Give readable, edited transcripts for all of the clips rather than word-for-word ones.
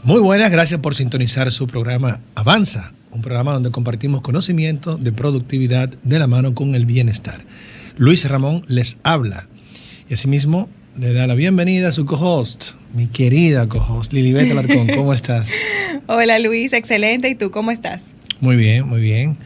Muy buenas, gracias por sintonizar su programa Avanza, un programa donde compartimos conocimiento de productividad de la mano con el bienestar. Luis Ramón les habla y asimismo le da la bienvenida a su co-host, mi querida co-host Lilibet Alarcón. ¿Cómo estás? Hola Luis, excelente. ¿Y tú cómo estás? Muy bien, muy bien.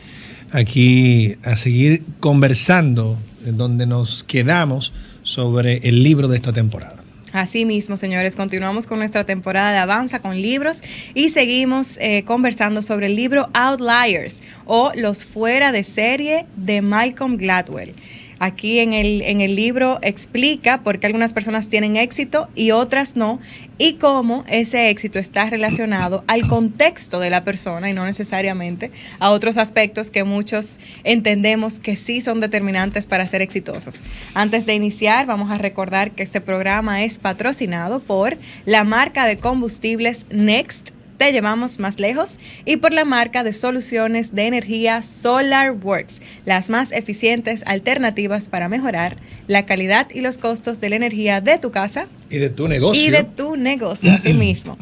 Aquí a seguir conversando donde nos quedamos sobre el libro de esta temporada. Así mismo, señores, continuamos con nuestra temporada de Avanza con libros y seguimos conversando sobre el libro Outliers o Los Fuera de Serie de Malcolm Gladwell. Aquí en el libro explica por qué algunas personas tienen éxito y otras no, y cómo ese éxito está relacionado al contexto de la persona y no necesariamente a otros aspectos que muchos entendemos que sí son determinantes para ser exitosos. Antes de iniciar, vamos a recordar que este programa es patrocinado por la marca de combustibles Next, Te Llevamos Más Lejos, y por la marca de soluciones de energía SolarWorks, las más eficientes alternativas para mejorar la calidad y los costos de la energía de tu casa y de tu negocio. Así mismo.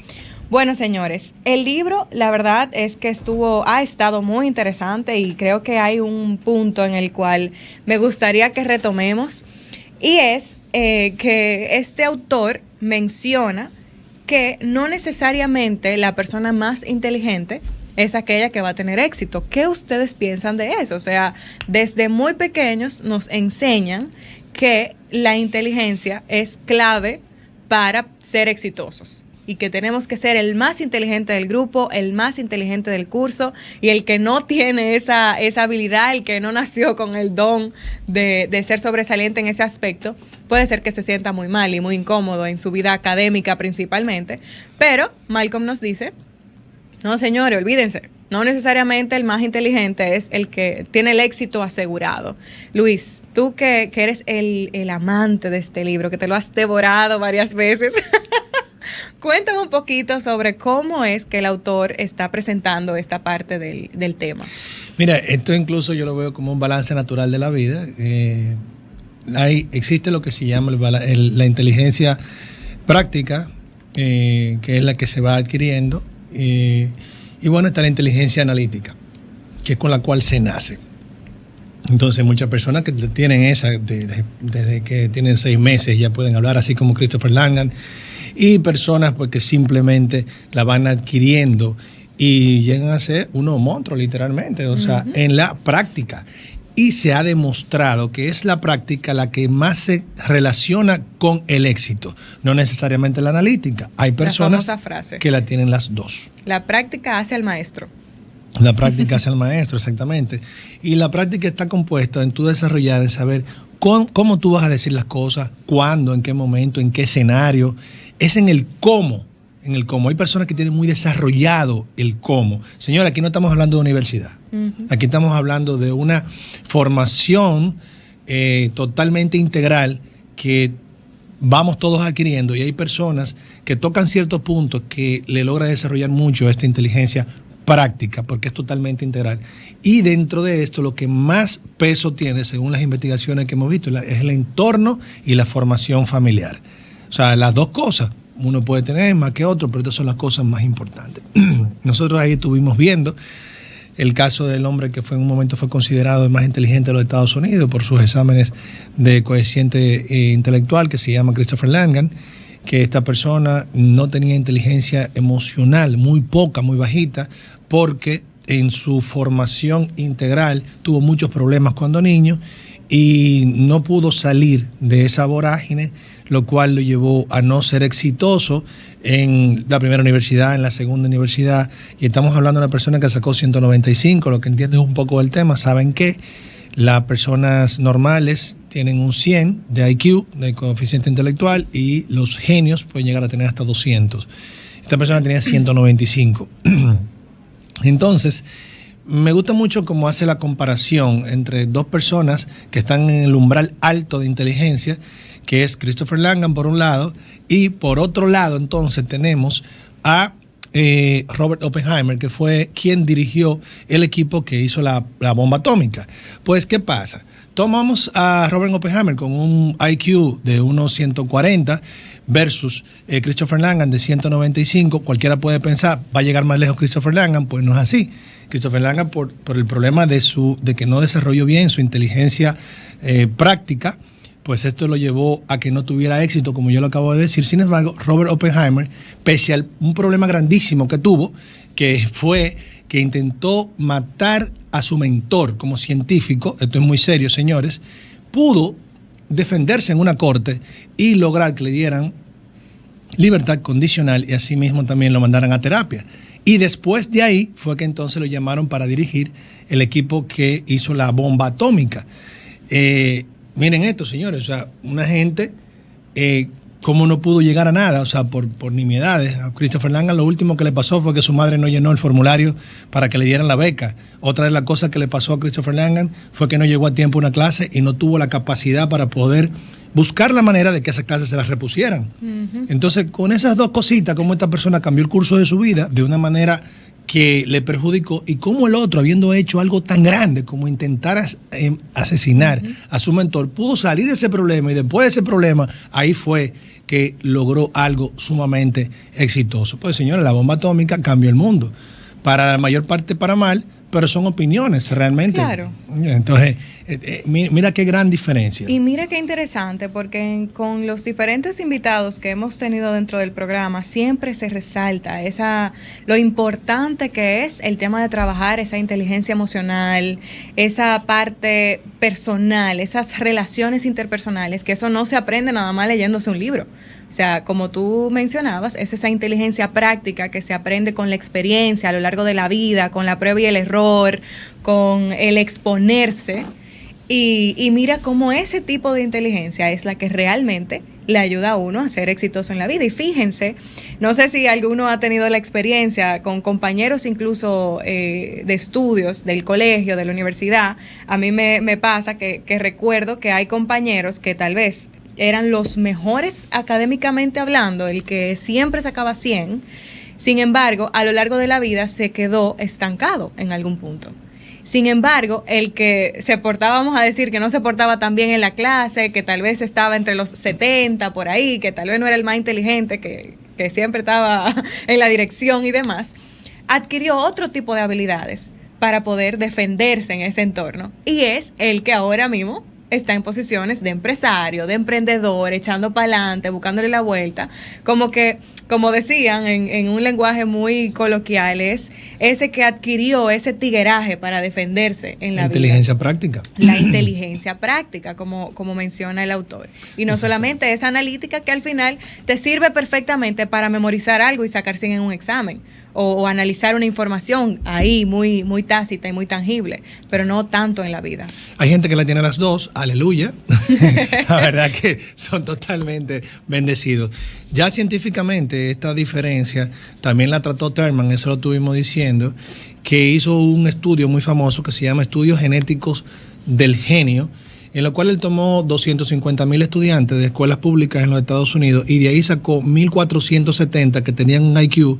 Bueno, señores, el libro, la verdad es que ha estado muy interesante y creo que hay un punto en el cual me gustaría que retomemos, y es que este autor menciona que no necesariamente la persona más inteligente es aquella que va a tener éxito. ¿Qué ustedes piensan de eso? O sea, desde muy pequeños nos enseñan que la inteligencia es clave para ser exitosos y que tenemos que ser el más inteligente del grupo, el más inteligente del curso, y el que no tiene esa habilidad, el que no nació con el don de ser sobresaliente en ese aspecto, puede ser que se sienta muy mal y muy incómodo en su vida académica principalmente. Pero Malcolm nos dice, no señores, olvídense, no necesariamente el más inteligente es el que tiene el éxito asegurado. Luis, tú que eres el amante de este libro, que te lo has devorado varias veces, cuéntame un poquito sobre cómo es que el autor está presentando esta parte del tema. Mira, esto incluso yo lo veo como un balance natural de la vida. Existe lo que se llama la inteligencia práctica, que es la que se va adquiriendo, y bueno, está la inteligencia analítica, que es con la cual se nace. Entonces muchas personas que tienen esa, desde que tienen 6 meses ya pueden hablar, así como Christopher Langan, y personas pues que simplemente la van adquiriendo y llegan a ser unos monstruos literalmente, o sea, en la práctica. Y se ha demostrado que es la práctica la que más se relaciona con el éxito, no necesariamente la analítica. Hay personas que la tienen las dos. La práctica hace al maestro. La práctica hace al maestro, exactamente. Y la práctica está compuesta en tú desarrollar, en saber cómo tú vas a decir las cosas, cuándo, en qué momento, en qué escenario. Es en el cómo. En el cómo. Hay personas que tienen muy desarrollado el cómo. Señora, aquí no estamos hablando de universidad. Aquí estamos hablando de una formación totalmente integral que vamos todos adquiriendo, y hay personas que tocan ciertos puntos que le logra desarrollar mucho esta inteligencia práctica, porque es totalmente integral. Y dentro de esto, lo que más peso tiene, según las investigaciones que hemos visto, es el entorno y la formación familiar. O sea, las dos cosas. Uno puede tener más que otro, pero estas son las cosas más importantes. Nosotros ahí estuvimos viendo el caso del hombre que en un momento fue considerado el más inteligente de los Estados Unidos por sus exámenes de coeficiente intelectual, que se llama Christopher Langan, que esta persona no tenía inteligencia emocional, muy poca, muy bajita, porque en su formación integral tuvo muchos problemas cuando niño y no pudo salir de esa vorágine, lo cual lo llevó a no ser exitoso en la primera universidad, en la segunda universidad, y estamos hablando de una persona que sacó 195, lo que entienden un poco del tema, saben que las personas normales tienen un 100 de IQ, de coeficiente intelectual, y los genios pueden llegar a tener hasta 200. Esta persona tenía 195. Entonces, me gusta mucho cómo hace la comparación entre dos personas que están en el umbral alto de inteligencia, que es Christopher Langan por un lado, y por otro lado entonces tenemos a Robert Oppenheimer, que fue quien dirigió el equipo que hizo la bomba atómica. Pues, ¿qué pasa? Tomamos a Robert Oppenheimer con un IQ de unos 140 versus Christopher Langan de 195. Cualquiera puede pensar, va a llegar más lejos Christopher Langan. Pues no es así. Christopher Langan, por el problema de que no desarrolló bien su inteligencia práctica, pues esto lo llevó a que no tuviera éxito, como yo lo acabo de decir. Sin embargo, Robert Oppenheimer, pese a un problema grandísimo que tuvo, que fue que intentó matar a su mentor como científico, esto es muy serio, señores, pudo defenderse en una corte y lograr que le dieran libertad condicional y asimismo también lo mandaran a terapia. Y después de ahí fue que entonces lo llamaron para dirigir el equipo que hizo la bomba atómica. Miren esto, señores, o sea, una gente como no pudo llegar a nada, o sea, por nimiedades. A Christopher Langan lo último que le pasó fue que su madre no llenó el formulario para que le dieran la beca. Otra de las cosas que le pasó a Christopher Langan fue que no llegó a tiempo a una clase y no tuvo la capacidad para poder buscar la manera de que esas clases se las repusieran. Uh-huh. Entonces, con esas dos cositas, cómo esta persona cambió el curso de su vida de una manera que le perjudicó y cómo el otro, habiendo hecho algo tan grande como intentar asesinar a su mentor, pudo salir de ese problema y después de ese problema, ahí fue que logró algo sumamente exitoso. Pues señores, la bomba atómica cambió el mundo. Para la mayor parte para mal, pero son opiniones realmente. Claro. Entonces, mira qué gran diferencia. Y mira qué interesante, porque con los diferentes invitados que hemos tenido dentro del programa, siempre se resalta lo importante que es el tema de trabajar esa inteligencia emocional, esa parte personal, esas relaciones interpersonales, que eso no se aprende nada más leyéndose un libro. O sea, como tú mencionabas, es esa inteligencia práctica que se aprende con la experiencia a lo largo de la vida, con la prueba y el error, con el exponerse. Y mira cómo ese tipo de inteligencia es la que realmente le ayuda a uno a ser exitoso en la vida. Y fíjense, no sé si alguno ha tenido la experiencia con compañeros incluso de estudios del colegio, de la universidad. A mí me pasa que recuerdo que hay compañeros que tal vez eran los mejores académicamente hablando, el que siempre sacaba 100, sin embargo, a lo largo de la vida se quedó estancado en algún punto. Sin embargo, el que se portaba, vamos a decir, que no se portaba tan bien en la clase, que tal vez estaba entre los 70 por ahí, que tal vez no era el más inteligente, que siempre estaba en la dirección y demás, adquirió otro tipo de habilidades para poder defenderse en ese entorno. Y es el que ahora mismo está en posiciones de empresario, de emprendedor, echando para adelante, buscándole la vuelta. Como decían en un lenguaje muy coloquial, es ese que adquirió ese tigueraje para defenderse en la vida. Inteligencia práctica. La inteligencia práctica, como menciona el autor. Y no solamente esa analítica que al final te sirve perfectamente para memorizar algo y sacar 100 en un examen. O analizar una información ahí muy, muy tácita y muy tangible, pero no tanto en la vida. Hay gente que la tiene las dos, aleluya. La verdad que son totalmente bendecidos. Ya científicamente esta diferencia también la trató Terman, eso lo estuvimos diciendo, que hizo un estudio muy famoso que se llama Estudios Genéticos del Genio, en lo cual él tomó 250,000 estudiantes de escuelas públicas en los Estados Unidos y de ahí sacó 1,470 que tenían un IQ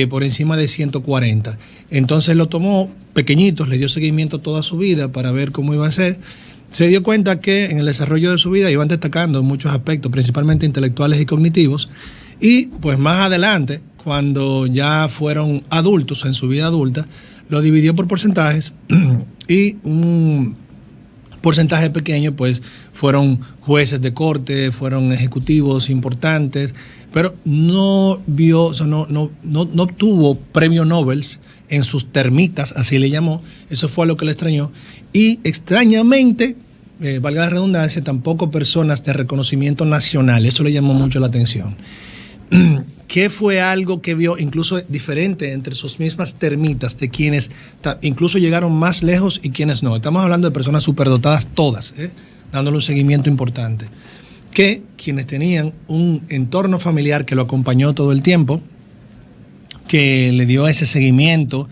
por encima de 140. Entonces lo tomó pequeñitos, le dio seguimiento toda su vida para ver cómo iba a ser. Se dio cuenta que en el desarrollo de su vida iban destacando en muchos aspectos, principalmente intelectuales y cognitivos. Y pues más adelante, cuando ya fueron adultos, en su vida adulta, lo dividió por porcentajes y un porcentaje pequeño pues fueron jueces de corte, fueron ejecutivos importantes, pero no vio, o sea, no obtuvo premio Nobel en sus termitas, así le llamó. Eso fue lo que le extrañó. Y extrañamente, valga la redundancia, tampoco personas de reconocimiento nacional. Eso le llamó mucho la atención. ¿Qué fue algo que vio incluso diferente entre sus mismas termitas de quienes incluso llegaron más lejos y quienes no? Estamos hablando de personas superdotadas todas, dándole un seguimiento importante. Que quienes tenían un entorno familiar que lo acompañó todo el tiempo, que le dio ese seguimiento,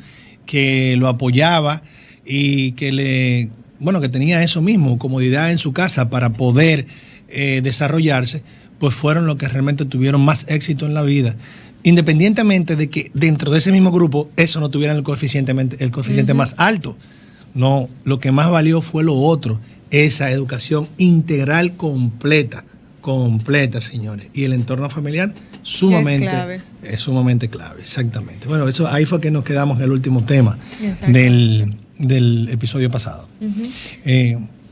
que lo apoyaba y que que tenía eso mismo, comodidad en su casa para poder desarrollarse, pues fueron los que realmente tuvieron más éxito en la vida. independientemente de que dentro de ese mismo grupo eso no tuviera el coeficiente más alto. No, lo que más valió fue lo otro, esa educación integral completa, señores. Y el entorno familiar es sumamente clave, exactamente. Bueno, eso ahí fue que nos quedamos en el último tema del episodio pasado.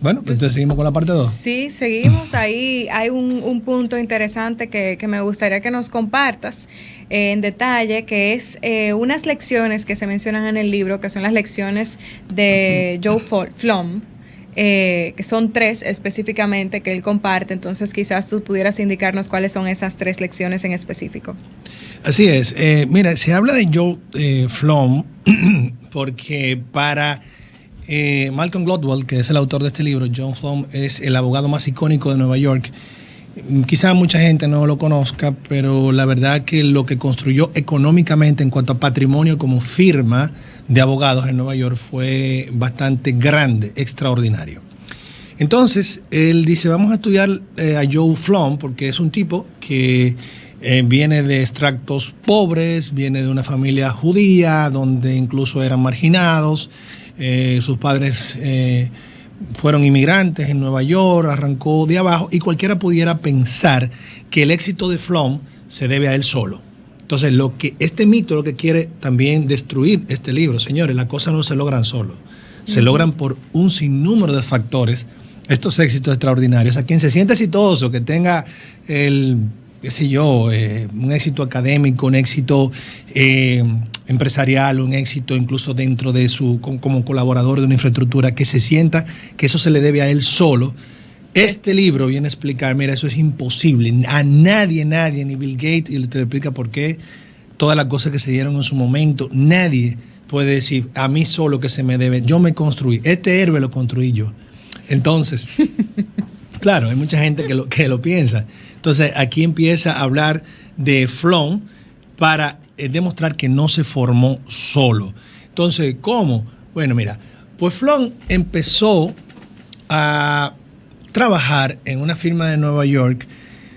Bueno, pues entonces seguimos con la parte 2. Sí, seguimos. Ahí hay un punto interesante que me gustaría que nos compartas en detalle, que es unas lecciones que se mencionan en el libro, que son las lecciones de Joe Flom, que son 3 específicamente que él comparte. Entonces quizás tú pudieras indicarnos cuáles son esas 3 lecciones en específico. Así es. Mira, se habla de Joe Flom porque para Malcolm Gladwell, que es el autor de este libro, Joe Flom es el abogado más icónico de Nueva York. Quizá mucha gente no lo conozca, pero la verdad que lo que construyó económicamente en cuanto a patrimonio como firma de abogados en Nueva York fue bastante grande, extraordinario. Entonces, él dice, vamos a estudiar a Joe Flom porque es un tipo que viene de extractos pobres, viene de una familia judía donde incluso eran marginados. Sus padres fueron inmigrantes en Nueva York, arrancó de abajo y cualquiera pudiera pensar que el éxito de Flom se debe a él solo. Entonces, este mito lo que quiere también destruir este libro, señores, las cosas no se logran solo, se logran por un sinnúmero de factores, estos éxitos extraordinarios. A quien se siente exitoso, que tenga un éxito académico, un éxito empresarial, un éxito incluso dentro de como colaborador de una infraestructura, que se sienta que eso se le debe a él solo. Este libro viene a explicar, mira, eso es imposible. A nadie, ni Bill Gates, y te lo explica por qué, todas las cosas que se dieron en su momento, nadie puede decir, a mí solo que se me debe, yo me construí, este héroe lo construí yo. Entonces, claro, hay mucha gente que lo piensa. Entonces, aquí empieza a hablar de Flom para demostrar que no se formó solo. Entonces, ¿cómo? Bueno, mira, pues Flom empezó a trabajar en una firma de Nueva York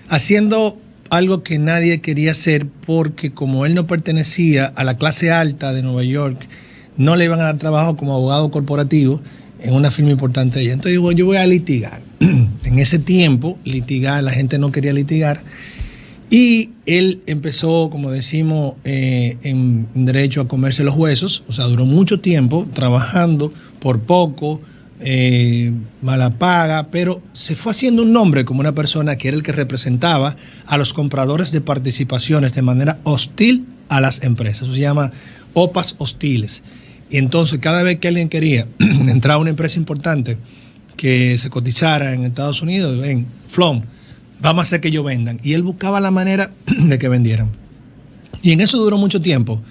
haciendo algo que nadie quería hacer porque como él no pertenecía a la clase alta de Nueva York, no le iban a dar trabajo como abogado corporativo en una firma importante de ella. Entonces digo, yo voy a litigar. En ese tiempo, la gente no quería litigar. Y él empezó, como decimos, en derecho a comerse los huesos. O sea, duró mucho tiempo trabajando por poco, mala paga, pero se fue haciendo un nombre como una persona que era el que representaba a los compradores de participaciones de manera hostil a las empresas. Eso se llama OPAs hostiles. Y entonces, cada vez que alguien quería entrar a una empresa importante que se cotizara en Estados Unidos, ven, Flom, vamos a hacer que ellos vendan. Y él buscaba la manera de que vendieran. Y en eso duró mucho tiempo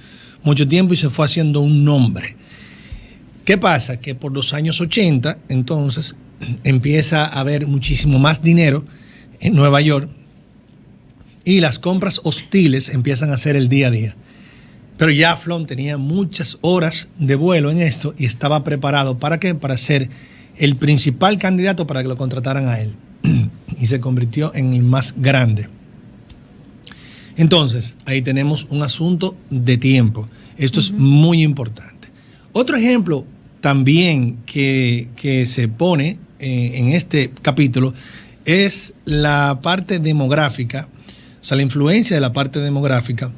y se fue haciendo un nombre. ¿Qué pasa? Que por los años 80, entonces, empieza a haber muchísimo más dinero en Nueva York y las compras hostiles empiezan a ser el día a día. Pero ya Flom tenía muchas horas de vuelo en esto y estaba preparado. ¿Para qué? Para ser el principal candidato para que lo contrataran a él. Y se convirtió en el más grande. Entonces, ahí tenemos un asunto de tiempo. Esto es muy importante. Otro ejemplo también que se pone en este capítulo es la parte demográfica, o sea, la influencia de la parte demográfica.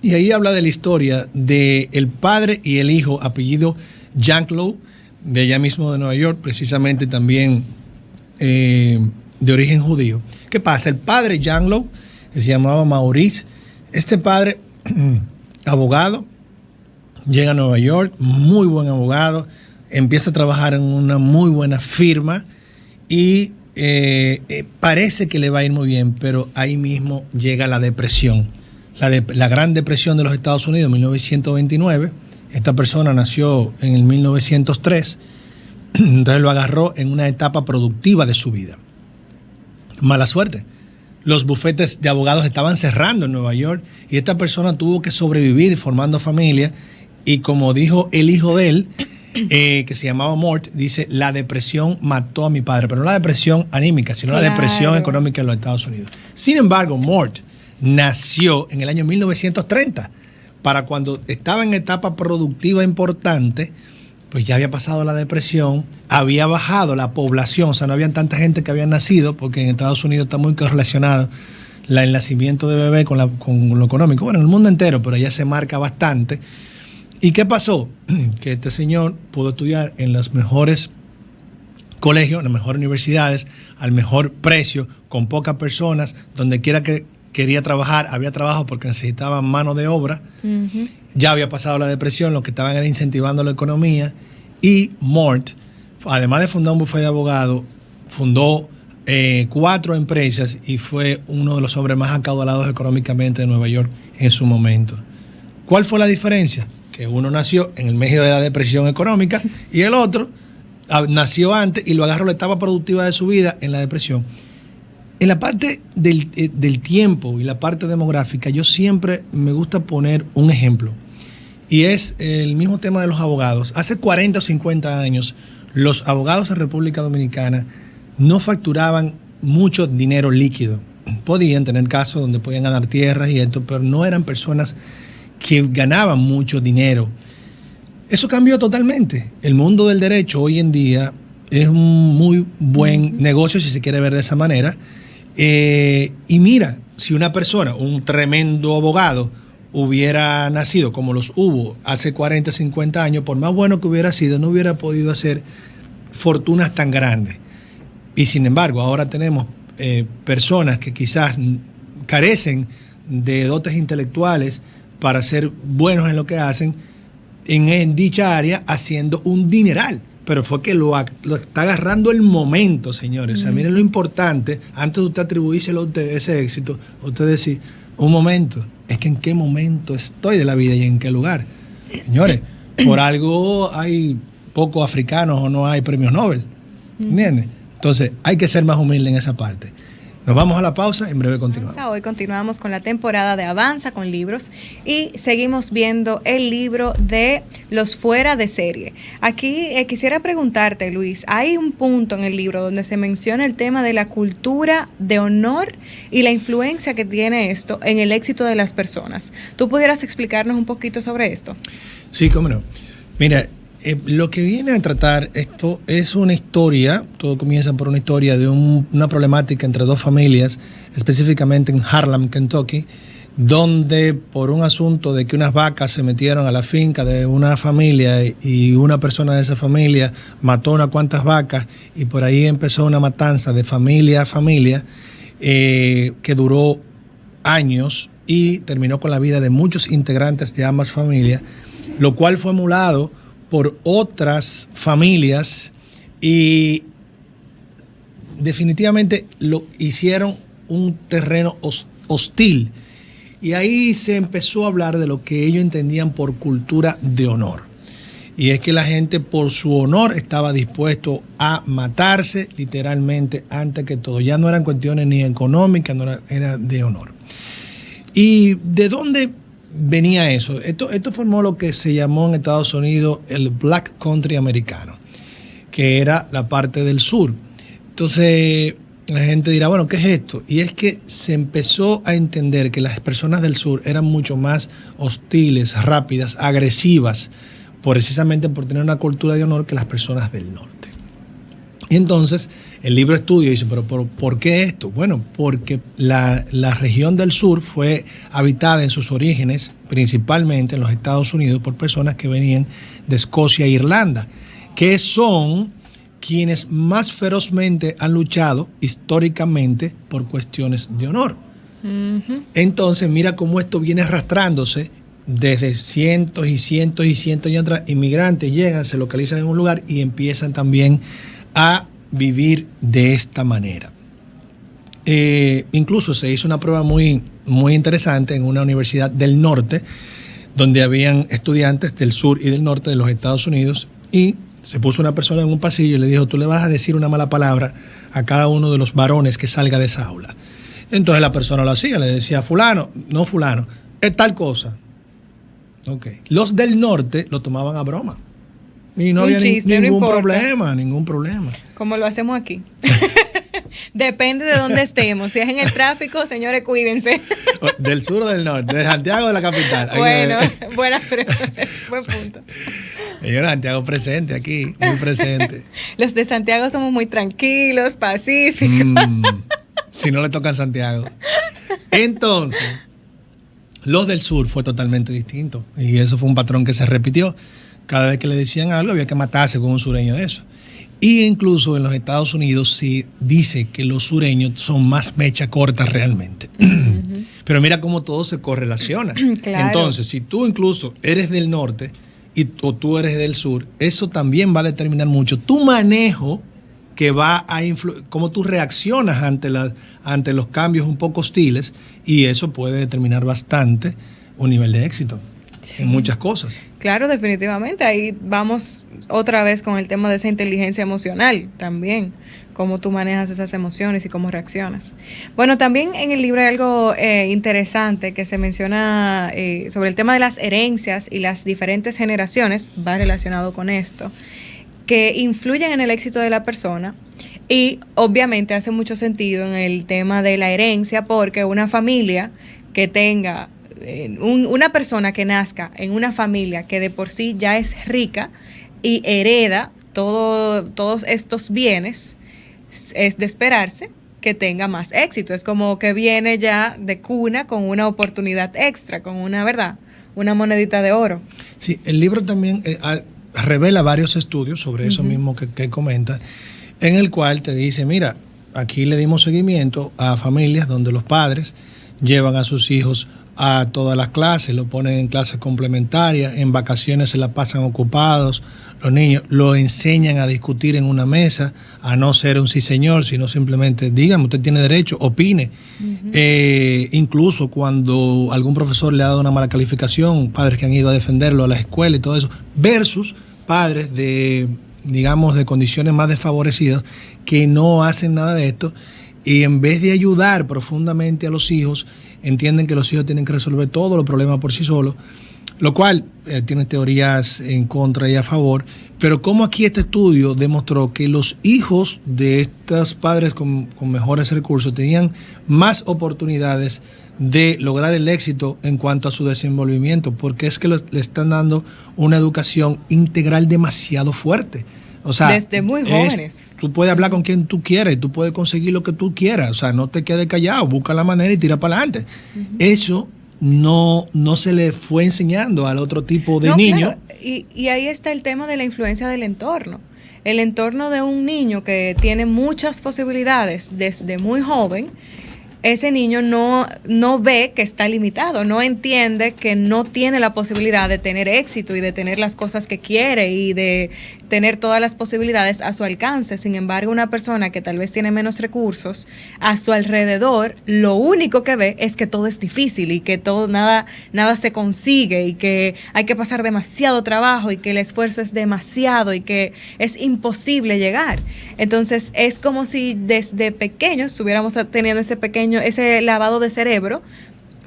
Y ahí habla de la historia del padre y el hijo, apellido Janklow, de allá mismo de Nueva York, precisamente también de origen judío. ¿Qué pasa? El padre Janklow, que se llamaba Maurice, este padre, abogado, llega a Nueva York, muy buen abogado, empieza a trabajar en una muy buena firma y parece que le va a ir muy bien, pero ahí mismo llega la depresión. La Gran Depresión de los Estados Unidos, 1929. Esta persona nació en el 1903, entonces lo agarró en una etapa productiva de su vida. Mala suerte. Los bufetes de abogados estaban cerrando en Nueva York y esta persona tuvo que sobrevivir formando familia y como dijo el hijo de él, que se llamaba Mort, dice, la depresión mató a mi padre, pero no la depresión anímica, sino la depresión económica en los Estados Unidos. Sin embargo, Mort nació en el año 1930, para cuando estaba en etapa productiva importante, pues ya había pasado la depresión, había bajado la población, o sea, no había tanta gente que había nacido, porque en Estados Unidos está muy correlacionado el nacimiento de bebé con lo económico. Bueno, en el mundo entero, pero allá se marca bastante. ¿Y qué pasó? Que este señor pudo estudiar en los mejores colegios, en las mejores universidades, al mejor precio, con pocas personas, donde quiera que quería trabajar, había trabajo porque necesitaban mano de obra. Uh-huh. Ya había pasado la depresión, lo que estaban era incentivando la economía. Y Mort, además de fundar un bufete de abogados, fundó 4 empresas y fue uno de los hombres más acaudalados económicamente de Nueva York en su momento. ¿Cuál fue la diferencia? Que uno nació en el medio de la depresión económica y el otro nació antes y lo agarró la etapa productiva de su vida en la depresión. En la parte del tiempo y la parte demográfica, yo siempre me gusta poner un ejemplo. Y es el mismo tema de los abogados. Hace 40 o 50 años, los abogados en República Dominicana no facturaban mucho dinero líquido. Podían tener casos donde podían ganar tierras y esto, pero no eran personas que ganaban mucho dinero. Eso cambió totalmente. El mundo del derecho hoy en día es un muy buen negocio, si se quiere ver de esa manera. Y mira, si una persona, un tremendo abogado, hubiera nacido como los hubo hace 40, 50 años, por más bueno que hubiera sido, no hubiera podido hacer fortunas tan grandes. Y sin embargo, ahora tenemos personas que quizás carecen de dotes intelectuales para ser buenos en lo que hacen en dicha área, haciendo un dineral. Pero fue que lo está agarrando el momento, señores. O sea, miren lo importante, antes de usted atribuírselo a usted ese éxito, usted decir, un momento, es que en qué momento estoy de la vida y en qué lugar. Señores, por algo hay pocos africanos o no hay premios Nobel. ¿Entiendes? Entonces, hay que ser más humilde en esa parte. Nos vamos a la pausa, en breve continuamos. Hoy continuamos con la temporada de Avanza con libros y seguimos viendo el libro de Los Fuera de Serie. Aquí quisiera preguntarte, Luis, hay un punto en el libro donde se menciona el tema de la cultura de honor y la influencia que tiene esto en el éxito de las personas. ¿Tú pudieras explicarnos un poquito sobre esto? Sí, cómo no. Mira, lo que viene a tratar esto es una historia, todo comienza por una historia de una problemática entre 2 familias, específicamente en Harlem, Kentucky, donde por un asunto de que unas vacas se metieron a la finca de una familia y una persona de esa familia mató unas cuantas vacas y por ahí empezó una matanza de familia a familia que duró años y terminó con la vida de muchos integrantes de ambas familias, lo cual fue emulado por otras familias y definitivamente lo hicieron un terreno hostil. Y ahí se empezó a hablar de lo que ellos entendían por cultura de honor. Y es que la gente por su honor estaba dispuesto a matarse literalmente antes que todo. Ya no eran cuestiones ni económicas, no era de honor. ¿Y de dónde venía eso? Esto formó lo que se llamó en Estados Unidos el Black Country americano, que era la parte del sur. Entonces la gente dirá, bueno, ¿qué es esto? Y es que se empezó a entender que las personas del sur eran mucho más hostiles, rápidas, agresivas, precisamente por tener una cultura de honor que las personas del norte. Y entonces el libro estudia y dice, pero ¿por qué esto? Bueno, porque la región del sur fue habitada en sus orígenes, principalmente en los Estados Unidos, por personas que venían de Escocia e Irlanda, que son quienes más ferozmente han luchado históricamente por cuestiones de honor. Uh-huh. Entonces, mira cómo esto viene arrastrándose desde cientos y cientos y cientos de años atrás. Inmigrantes llegan, se localizan en un lugar y empiezan también a vivir de esta manera. Incluso se hizo una prueba muy, muy interesante en una universidad del norte, donde habían estudiantes del sur y del norte de los Estados Unidos, y se puso una persona en un pasillo y le dijo, tú le vas a decir una mala palabra a cada uno de los varones que salga de esa aula. Entonces la persona lo hacía, le decía, fulano, no fulano, es tal cosa. Okay. Los del norte lo tomaban a broma. Y no había ningún problema. Como lo hacemos aquí. Depende de dónde estemos. Si es en el tráfico, señores, cuídense. ¿Del sur o del norte? ¿De Santiago o de la capital? Bueno, buena pregunta. Buen punto. Señora, Santiago presente aquí, muy presente. Los de Santiago somos muy tranquilos, pacíficos. Si no le tocan Santiago. Entonces, los del sur fue totalmente distinto. Y eso fue un patrón que se repitió. Cada vez que le decían algo había que matarse con un sureño de eso. Y incluso en los Estados Unidos se dice que los sureños son más mecha corta realmente. Pero mira cómo todo se correlaciona. Claro. Entonces, si tú incluso eres del norte o tú eres del sur, eso también va a determinar mucho tu manejo, que va a influir, cómo tú reaccionas ante los cambios un poco hostiles, y eso puede determinar bastante un nivel de éxito en muchas cosas. Claro, definitivamente. Ahí vamos otra vez con el tema de esa inteligencia emocional también, cómo tú manejas esas emociones y cómo reaccionas. Bueno, también en el libro hay algo interesante que se menciona sobre el tema de las herencias y las diferentes generaciones, va relacionado con esto, que influyen en el éxito de la persona. Y obviamente hace mucho sentido en el tema de la herencia, porque una familia que tenga una persona que nazca en una familia que de por sí ya es rica y hereda todos estos bienes, es de esperarse que tenga más éxito. Es como que viene ya de cuna con una oportunidad extra, con una monedita de oro. Sí, el libro también revela varios estudios sobre eso mismo que comenta, en el cual te dice, mira, aquí le dimos seguimiento a familias donde los padres llevan a sus hijos a todas las clases, lo ponen en clases complementarias, en vacaciones se la pasan ocupados, los niños lo enseñan a discutir en una mesa, a no ser un sí señor, sino simplemente dígame, usted tiene derecho, opine. Incluso cuando algún profesor le ha dado una mala calificación, padres que han ido a defenderlo a la escuela y todo eso, versus padres de condiciones más desfavorecidas que no hacen nada de esto, y en vez de ayudar profundamente a los hijos, entienden que los hijos tienen que resolver todos los problemas por sí solos, lo cual tiene teorías en contra y a favor, pero como aquí este estudio demostró que los hijos de estos padres con mejores recursos tenían más oportunidades de lograr el éxito en cuanto a su desenvolvimiento, porque es que le están dando una educación integral demasiado fuerte. O sea, desde muy jóvenes. Tú puedes hablar con quien tú quieras y tú puedes conseguir lo que tú quieras. O sea, no te quedes callado, busca la manera y tira para adelante. Eso no se le fue enseñando al otro tipo de niño. Claro. Y ahí está el tema de la influencia del entorno. El entorno de un niño que tiene muchas posibilidades desde muy joven, ese niño no ve que está limitado, no entiende que no tiene la posibilidad de tener éxito y de tener las cosas que quiere y de tener todas las posibilidades a su alcance. Sin embargo, una persona que tal vez tiene menos recursos, a su alrededor, lo único que ve es que todo es difícil y que nada se consigue y que hay que pasar demasiado trabajo y que el esfuerzo es demasiado y que es imposible llegar. Entonces, es como si desde pequeños estuviéramos teniendo ese lavado de cerebro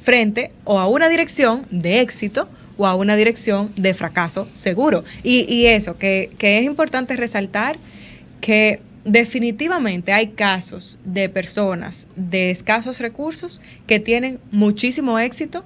frente o a una dirección de éxito o a una dirección de fracaso seguro. Y eso, que es importante resaltar que definitivamente hay casos de personas de escasos recursos que tienen muchísimo éxito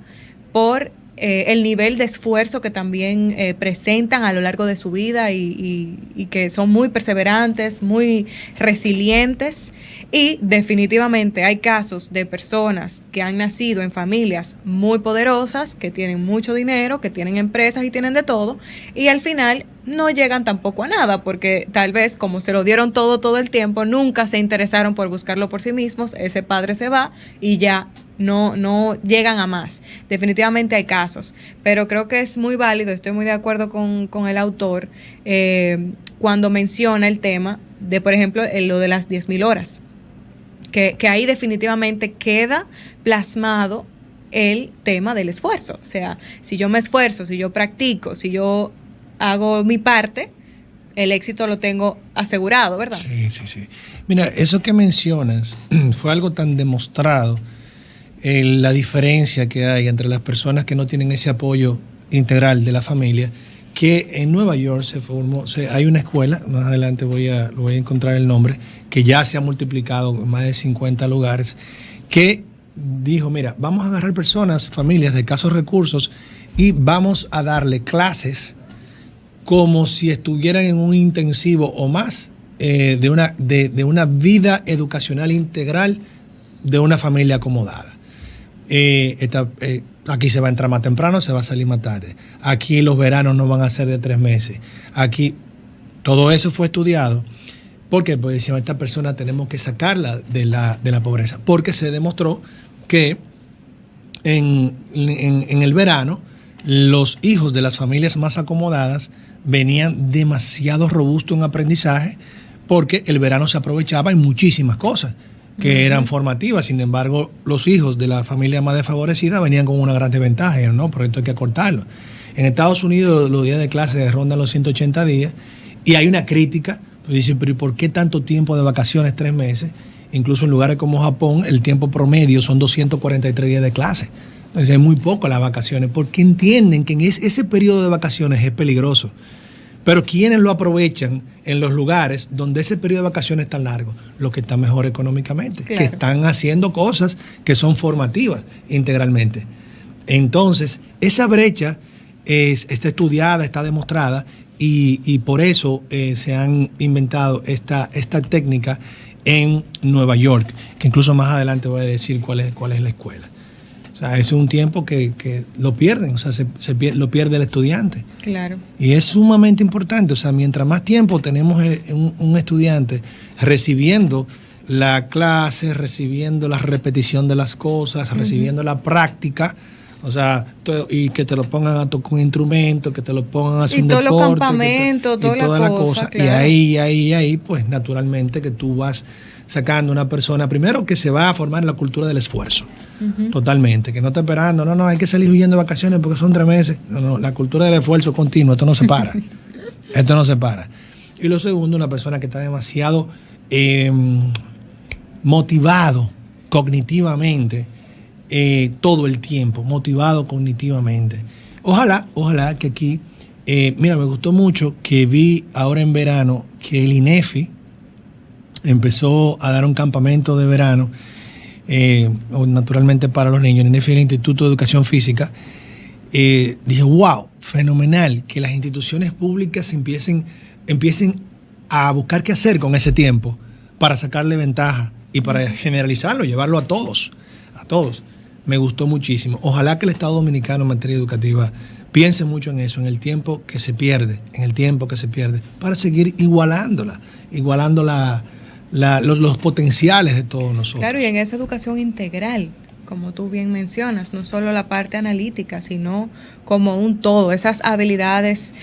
por el nivel de esfuerzo que también presentan a lo largo de su vida y que son muy perseverantes, muy resilientes. Y definitivamente hay casos de personas que han nacido en familias muy poderosas, que tienen mucho dinero, que tienen empresas y tienen de todo, y al final no llegan tampoco a nada, porque tal vez como se lo dieron todo el tiempo, nunca se interesaron por buscarlo por sí mismos, ese padre se va y ya no llegan a más. Definitivamente hay casos, pero creo que es muy válido, estoy muy de acuerdo con el autor cuando menciona el tema de, por ejemplo, lo de las 10.000 horas, que ahí definitivamente queda plasmado el tema del esfuerzo. O sea, si yo me esfuerzo, si yo practico, si yo hago mi parte, el éxito lo tengo asegurado, ¿verdad? Sí. Mira, eso que mencionas fue algo tan demostrado, la diferencia que hay entre las personas que no tienen ese apoyo integral de la familia, que en Nueva York se formó, hay una escuela, más adelante voy a encontrar el nombre, que ya se ha multiplicado en más de 50 lugares, que dijo, mira, vamos a agarrar personas, familias de escasos recursos y vamos a darle clases como si estuvieran en un intensivo o más de una vida educacional integral de una familia acomodada. Aquí se va a entrar más temprano, se va a salir más tarde. Aquí los veranos no van a ser de 3 meses. Aquí todo eso fue estudiado. ¿Por qué? Porque decían, esta persona tenemos que sacarla de la pobreza. Porque se demostró que en el verano los hijos de las familias más acomodadas venían demasiado robustos en aprendizaje porque el verano se aprovechaba en muchísimas cosas que eran formativas. Sin embargo, los hijos de la familia más desfavorecida venían con una gran desventaja, ¿no? Por esto hay que acortarlo. En Estados Unidos los días de clase rondan los 180 días y hay una crítica. Pues dicen, pero ¿y por qué tanto tiempo de vacaciones, 3 meses? Incluso en lugares como Japón, el tiempo promedio son 243 días de clase. Entonces es muy poco las vacaciones, porque entienden que en ese periodo de vacaciones es peligroso. Pero ¿quiénes lo aprovechan en los lugares donde ese periodo de vacaciones es tan largo? Los que están mejor económicamente, claro, que están haciendo cosas que son formativas integralmente. Entonces, esa brecha está estudiada, está demostrada, y por eso se han inventado esta técnica en Nueva York, que incluso más adelante voy a decir cuál es la escuela. O sea, es un tiempo que lo pierden, o sea, lo pierde el estudiante. Claro. Y es sumamente importante, o sea, mientras más tiempo tenemos un estudiante recibiendo la clase, recibiendo la repetición de las cosas, recibiendo la práctica, o sea, y que te lo pongan a tocar un instrumento, que te lo pongan a hacer un deporte. Y todos los campamentos, toda la cosa. Claro. Y ahí, pues naturalmente que tú vas sacando una persona, primero que se va a formar en la cultura del esfuerzo, totalmente, que no está esperando, no, hay que salir huyendo de vacaciones porque son 3 meses. No, la cultura del esfuerzo continuo, esto no se para. Esto no se para. Y lo segundo, una persona que está demasiado motivado cognitivamente, todo el tiempo, motivado cognitivamente. Ojalá que aquí, mira, me gustó mucho que vi ahora en verano que el INEFI empezó a dar un campamento de verano, naturalmente para los niños. El INEFI es el Instituto de Educación Física. Dije, wow, fenomenal que las instituciones públicas empiecen a buscar qué hacer con ese tiempo para sacarle ventaja y para generalizarlo, llevarlo a todos. Me gustó muchísimo. Ojalá que el Estado Dominicano en materia educativa piense mucho en eso, en el tiempo que se pierde, para seguir igualando los potenciales de todos nosotros. Claro, y en esa educación integral, como tú bien mencionas, no solo la parte analítica, sino como un todo, esas habilidades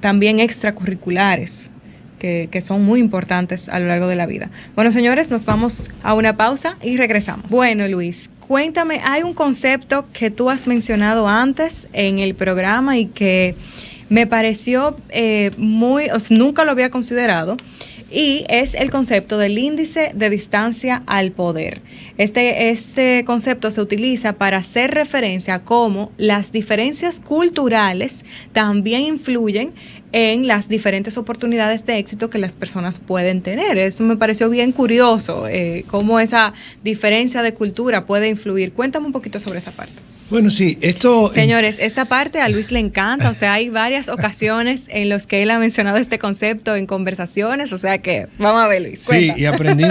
también extracurriculares que son muy importantes a lo largo de la vida. Bueno, señores, nos vamos a una pausa y regresamos. Bueno, Luis, cuéntame, hay un concepto que tú has mencionado antes en el programa y que me pareció nunca lo había considerado, y es el concepto del índice de distancia al poder. Este concepto se utiliza para hacer referencia a cómo las diferencias culturales también influyen en las diferentes oportunidades de éxito que las personas pueden tener. Eso me pareció bien curioso, cómo esa diferencia de cultura puede influir. Cuéntame un poquito sobre esa parte. Bueno, sí, esto... Señores, esta parte a Luis le encanta, o sea, hay varias ocasiones en las que él ha mencionado este concepto en conversaciones, o sea que, vamos a ver, Luis, cuenta. Sí, y aprendí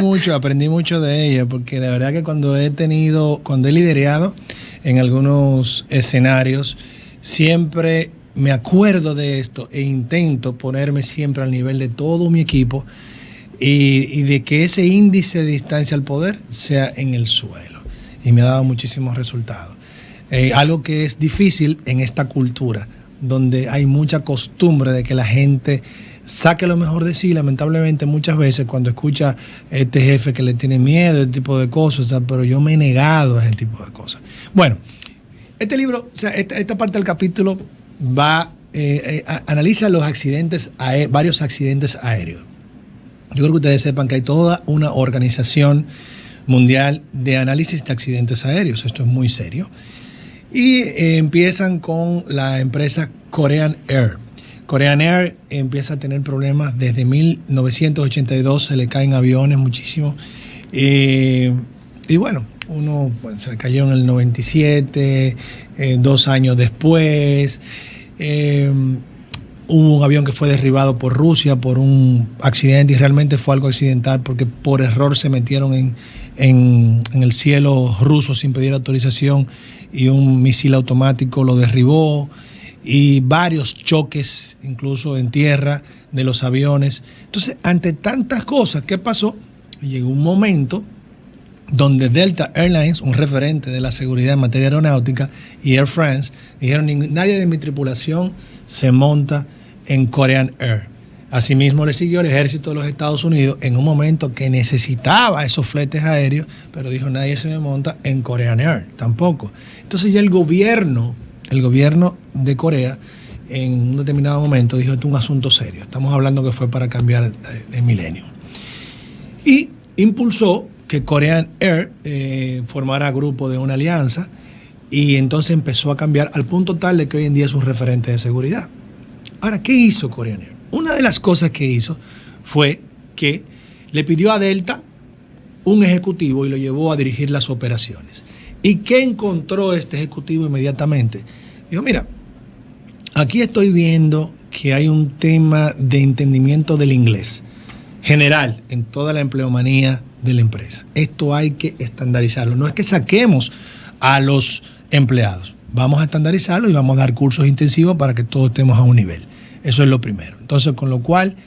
mucho de ella, porque la verdad que cuando he liderado en algunos escenarios, siempre me acuerdo de esto e intento ponerme siempre al nivel de todo mi equipo y de que ese índice de distancia al poder sea en el suelo. Y me ha dado muchísimos resultados. Algo que es difícil en esta cultura, donde hay mucha costumbre de que la gente saque lo mejor de sí. Lamentablemente muchas veces cuando escucha este jefe que le tiene miedo, este tipo de cosas, o sea, pero yo me he negado a ese tipo de cosas. Bueno, este libro, o sea, esta parte del capítulo analiza los varios accidentes aéreos. Yo creo que ustedes sepan que hay toda una organización mundial de análisis de accidentes aéreos. Esto es muy serio. Y empiezan con la empresa Korean Air. Korean Air empieza a tener problemas desde 1982, se le caen aviones muchísimo. Y bueno, se le cayó en el 97, 2 años después. Hubo un avión que fue derribado por Rusia por un accidente, y realmente fue algo accidental porque por error se metieron en el cielo ruso sin pedir autorización y un misil automático lo derribó, y varios choques incluso en tierra de los aviones. Entonces, ante tantas cosas, ¿qué pasó? Llegó un momento donde Delta Airlines, un referente de la seguridad en materia aeronáutica, y Air France, dijeron: nadie de mi tripulación se monta en Korean Air. Asimismo le siguió el ejército de los Estados Unidos en un momento que necesitaba esos fletes aéreos, pero dijo: nadie se me monta en Korean Air, tampoco. Entonces ya el gobierno de Corea en un determinado momento dijo: esto es un asunto serio, estamos hablando que fue para cambiar el milenio. Y impulsó que Korean Air formara grupo de una alianza, y entonces empezó a cambiar al punto tal de que hoy en día es un referente de seguridad. Ahora, ¿qué hizo Korean Air? Una de las cosas que hizo fue que le pidió a Delta un ejecutivo y lo llevó a dirigir las operaciones. ¿Y qué encontró este ejecutivo inmediatamente? Dijo: mira, aquí estoy viendo que hay un tema de entendimiento del inglés general en toda la empleomanía de la empresa. Esto hay que estandarizarlo. No es que saquemos a los empleados, vamos a estandarizarlo y vamos a dar cursos intensivos para que todos estemos a un nivel. Eso es lo primero. Entonces, con lo cual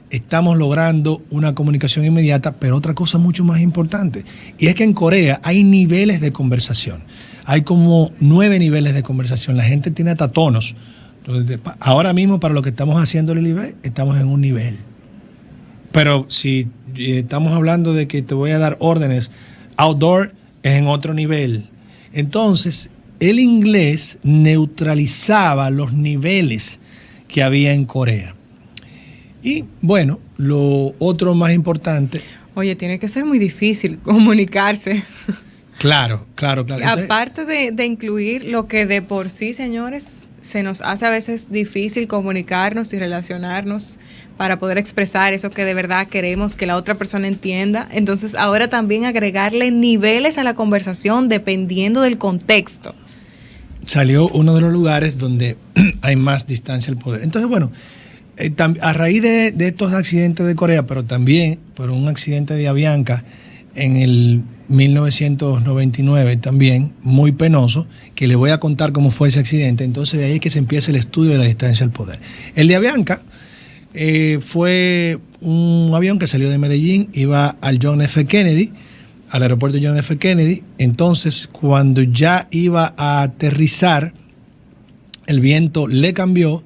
estamos logrando una comunicación inmediata, pero otra cosa mucho más importante, y es que en Corea hay niveles de conversación. Hay como 9 niveles de conversación. La gente tiene hasta tonos. Entonces, ahora mismo, para lo que estamos haciendo en el IBE, estamos en un nivel. Pero si estamos hablando de que te voy a dar órdenes outdoor, es en otro nivel. Entonces, el inglés neutralizaba los niveles que había en Corea. Y bueno, lo otro más importante... Oye, tiene que ser muy difícil comunicarse. Claro. Entonces, aparte de incluir lo que de por sí, señores, se nos hace a veces difícil comunicarnos y relacionarnos para poder expresar eso que de verdad queremos que la otra persona entienda. Entonces, ahora también agregarle niveles a la conversación dependiendo del contexto. Salió uno de los lugares donde hay más distancia al poder. Entonces, bueno, a raíz de estos accidentes de Corea, pero también por un accidente de Avianca en el 1999 también, muy penoso, que le voy a contar cómo fue ese accidente. Entonces de ahí es que se empieza el estudio de la distancia al poder. El de Avianca fue un avión que salió de Medellín, iba al John F. Kennedy, al aeropuerto John F. Kennedy. Entonces, cuando ya iba a aterrizar, el viento le cambió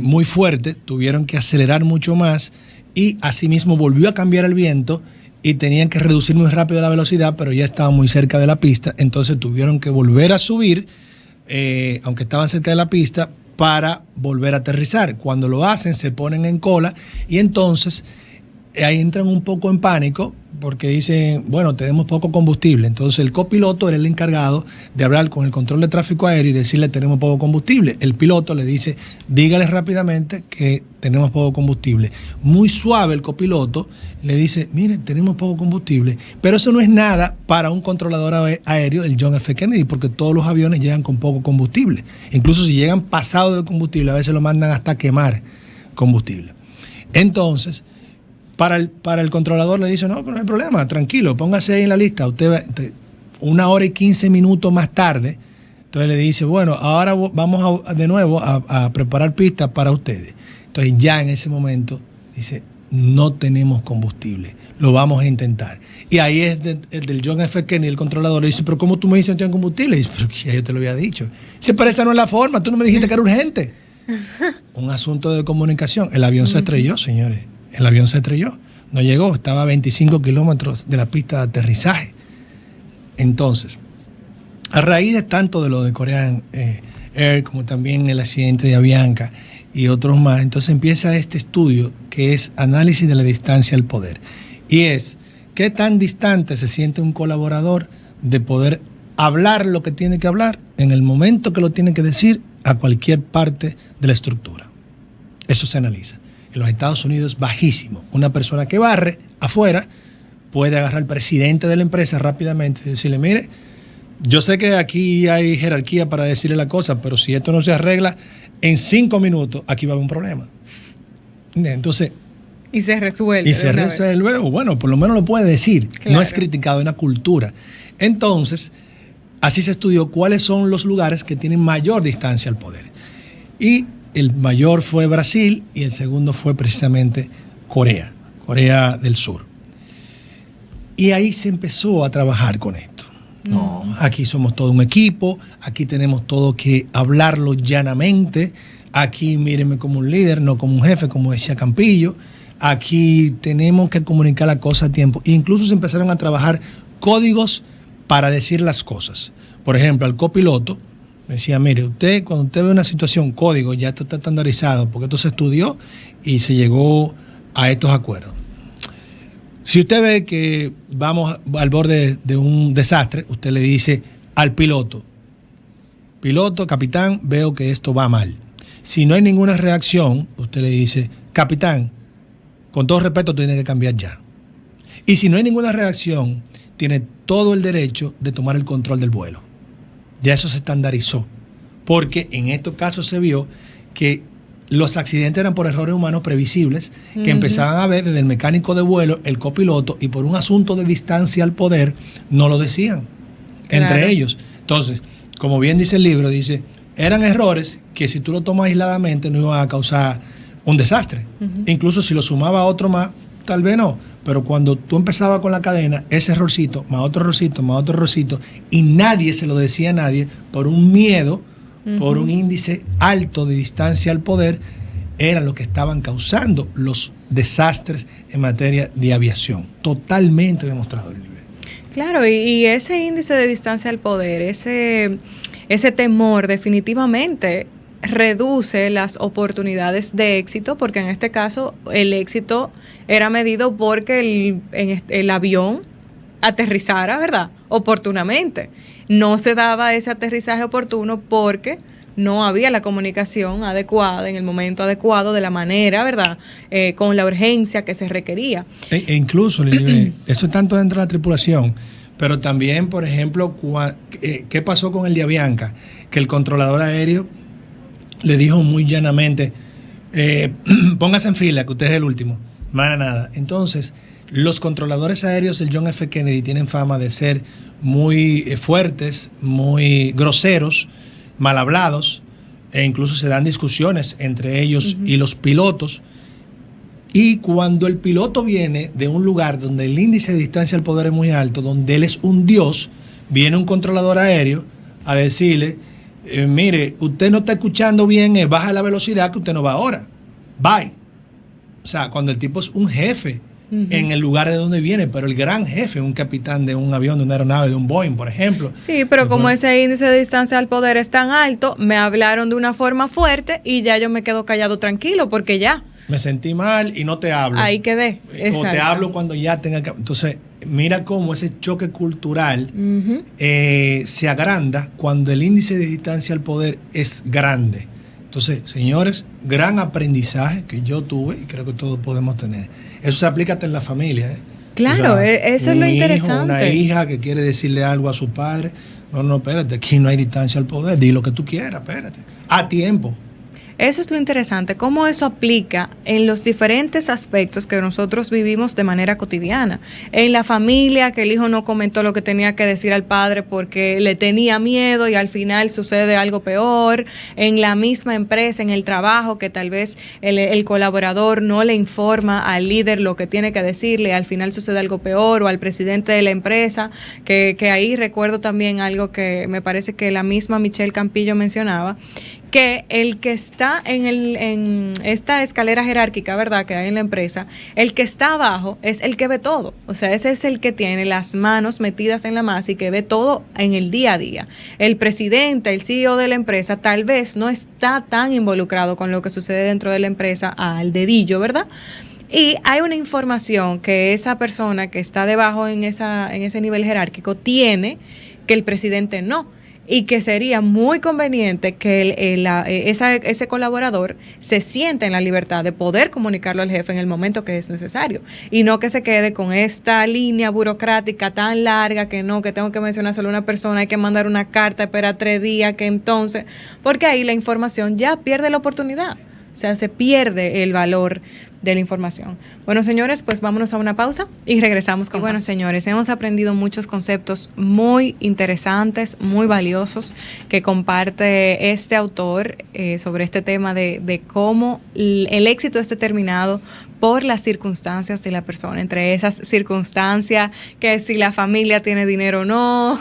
muy fuerte, tuvieron que acelerar mucho más, y asimismo volvió a cambiar el viento y tenían que reducir muy rápido la velocidad, pero ya estaban muy cerca de la pista. Entonces tuvieron que volver a subir, aunque estaban cerca de la pista, para volver a aterrizar. Cuando lo hacen, se ponen en cola, y entonces ahí entran un poco en pánico porque dicen: bueno, tenemos poco combustible. Entonces el copiloto era el encargado de hablar con el control de tráfico aéreo y decirle: tenemos poco combustible. El piloto le dice: dígale rápidamente que tenemos poco combustible. Muy suave el copiloto le dice: mire, tenemos poco combustible. Pero eso no es nada para un controlador aéreo del John F. Kennedy, porque todos los aviones llegan con poco combustible. Incluso si llegan pasados de combustible, a veces lo mandan hasta quemar combustible. Entonces, para el controlador le dice: no, pero no hay problema, tranquilo, póngase ahí en la lista. Usted 1 hora y 15 minutos más tarde, entonces le dice: bueno, ahora vamos de nuevo a preparar pistas para ustedes. Entonces ya en ese momento dice: no tenemos combustible, lo vamos a intentar. Y ahí es el del John F. Kennedy, el controlador, le dice: pero ¿cómo tú me dices que no tienes combustible? Y dice: pero ya yo te lo había dicho. Dice: pero esa no es la forma, tú no me dijiste que era urgente. Un asunto de comunicación. El avión se estrelló, señores. El avión se estrelló, no llegó, estaba a 25 kilómetros de la pista de aterrizaje. Entonces, a raíz de tanto de lo de Korean Air, como también el accidente de Avianca y otros más, entonces empieza este estudio que es análisis de la distancia al poder. Y es: ¿qué tan distante se siente un colaborador de poder hablar lo que tiene que hablar en el momento que lo tiene que decir a cualquier parte de la estructura. Eso se analiza. En los Estados Unidos es bajísimo. Una persona que barre afuera puede agarrar al presidente de la empresa rápidamente y decirle, mire, yo sé que aquí hay jerarquía para decirle la cosa, pero si esto no se arregla en 5 minutos, aquí va a haber un problema. Entonces... Y se resuelve. Y se resuelve, bueno, por lo menos lo puede decir. Claro. No es criticado, es una cultura. Entonces, así se estudió cuáles son los lugares que tienen mayor distancia al poder. Y el mayor fue Brasil y el segundo fue precisamente Corea del Sur. Y ahí se empezó a trabajar con esto. No, aquí somos todo un equipo, aquí tenemos todo que hablarlo llanamente, aquí mírenme como un líder, no como un jefe, como decía Campillo, aquí tenemos que comunicar la cosa a tiempo. E incluso se empezaron a trabajar códigos para decir las cosas. Por ejemplo, al copiloto me decía, mire, usted cuando usted ve una situación, código, ya está estandarizado, porque esto se estudió y se llegó a estos acuerdos. Si usted ve que vamos al borde de un desastre, usted le dice al piloto, capitán, veo que esto va mal. Si no hay ninguna reacción, usted le dice, capitán, con todo respeto, tiene que cambiar ya. Y si no hay ninguna reacción, tiene todo el derecho de tomar el control del vuelo. Ya eso se estandarizó, porque en estos casos se vio que los accidentes eran por errores humanos previsibles, que empezaban a ver desde el mecánico de vuelo, el copiloto, y por un asunto de distancia al poder, no lo decían entre ellos. Entonces, como bien dice el libro, dice, eran errores que si tú lo tomas aisladamente no iban a causar un desastre. Incluso si lo sumaba a otro más, tal vez no. Pero cuando tú empezabas con la cadena, ese errorcito, más otro errorcito, más otro errorcito, y nadie se lo decía a nadie por un miedo, por un índice alto de distancia al poder, era lo que estaban causando los desastres en materia de aviación. Totalmente demostrado el nivel. Claro, y ese índice de distancia al poder, ese temor definitivamente reduce las oportunidades de éxito, porque en este caso el éxito era medido porque el avión aterrizara, ¿verdad?, oportunamente. No se daba ese aterrizaje oportuno porque no había la comunicación adecuada en el momento adecuado, de la manera, ¿verdad?, con la urgencia que se requería. E incluso, eso es tanto dentro de la tripulación, pero también, por ejemplo, ¿qué pasó con el de Avianca? Que el controlador aéreo le dijo muy llanamente, póngase en fila, que usted es el último, más nada. Entonces, los controladores aéreos del John F. Kennedy tienen fama de ser muy fuertes, muy groseros, mal hablados, e incluso se dan discusiones entre ellos y los pilotos. Y cuando el piloto viene de un lugar donde el índice de distancia al poder es muy alto, donde él es un dios, viene un controlador aéreo a decirle, mire, usted no está escuchando bien, baja la velocidad que usted no va ahora. Bye. O sea, cuando el tipo es un jefe en el lugar de donde viene, pero el gran jefe, un capitán de un avión, de una aeronave, de un Boeing, por ejemplo. Sí, pero como ese índice de distancia al poder es tan alto, me hablaron de una forma fuerte y ya yo me quedo callado tranquilo, porque ya me sentí mal y no te hablo. Ahí quedé. O te hablo cuando ya tenga que... Entonces, mira cómo ese choque cultural se agranda cuando el índice de distancia al poder es grande. Entonces, señores, gran aprendizaje que yo tuve y creo que todos podemos tener. Eso se aplica hasta en la familia. Claro, o sea, eso es lo interesante. Hijo, una hija que quiere decirle algo a su padre. No, espérate, aquí no hay distancia al poder. Di lo que tú quieras, espérate. A tiempo. Eso es lo interesante, cómo eso aplica en los diferentes aspectos que nosotros vivimos de manera cotidiana. En la familia, que el hijo no comentó lo que tenía que decir al padre porque le tenía miedo y al final sucede algo peor. En la misma empresa, en el trabajo, que tal vez el colaborador no le informa al líder lo que tiene que decirle y al final sucede algo peor, o al presidente de la empresa, que ahí recuerdo también algo que me parece que la misma Michelle Campillo mencionaba, que el que está en esta escalera jerárquica, ¿verdad?, que hay en la empresa, el que está abajo es el que ve todo. O sea, ese es el que tiene las manos metidas en la masa y que ve todo en el día a día. El presidente, el CEO de la empresa, tal vez no está tan involucrado con lo que sucede dentro de la empresa al dedillo, ¿verdad? Y hay una información que esa persona que está debajo en ese nivel jerárquico tiene, que el presidente no. Y que sería muy conveniente que ese colaborador se sienta en la libertad de poder comunicarlo al jefe en el momento que es necesario y no que se quede con esta línea burocrática tan larga que tengo que mencionar solo una persona, hay que mandar una carta, espera 3 días, que entonces, porque ahí la información ya pierde la oportunidad, o sea, se pierde el valor de la información. Bueno, señores, pues vámonos a una pausa y regresamos con más. Señores, hemos aprendido muchos conceptos muy interesantes, muy valiosos que comparte este autor sobre este tema de cómo el éxito es determinado por las circunstancias de la persona. Entre esas circunstancias, que si la familia tiene dinero o no,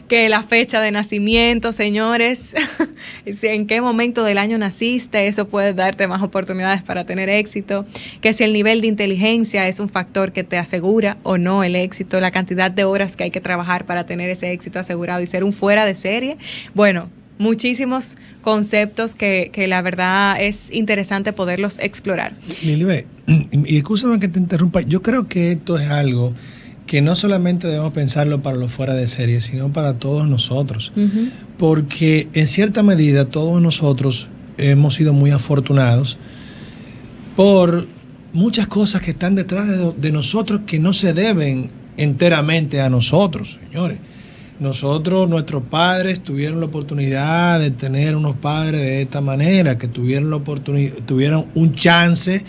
que la fecha de nacimiento, señores, en qué momento del año naciste, eso puede darte más oportunidades para tener éxito, que si el nivel de inteligencia es un factor que te asegura o no el éxito, la cantidad de horas que hay que trabajar para tener ese éxito asegurado y ser un fuera de serie. Bueno, muchísimos conceptos que la verdad es interesante poderlos explorar. Lilibet, y escúchame que te interrumpa, yo creo que esto es algo que no solamente debemos pensarlo para los fuera de serie, sino para todos nosotros, porque en cierta medida todos nosotros hemos sido muy afortunados por muchas cosas que están detrás de nosotros que no se deben enteramente a nosotros, señores. Nuestros padres tuvieron la oportunidad de tener unos padres de esta manera, que tuvieron un chance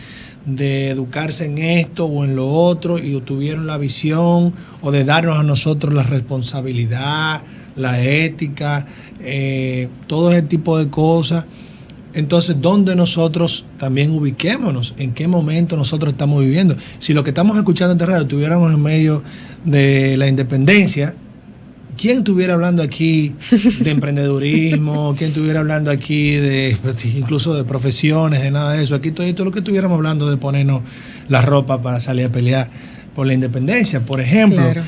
de educarse en esto o en lo otro y tuvieron la visión o de darnos a nosotros la responsabilidad, la ética, todo ese tipo de cosas. Entonces, ¿dónde nosotros también ubiquémonos? ¿En qué momento nosotros estamos viviendo? Si lo que estamos escuchando en esta radio estuviéramos en medio de la independencia, ¿quién estuviera hablando aquí de emprendedurismo? ¿Quién estuviera hablando aquí de incluso de profesiones, de nada de eso? Aquí todo lo que estuviéramos hablando de ponernos la ropa para salir a pelear por la independencia, por ejemplo. Claro.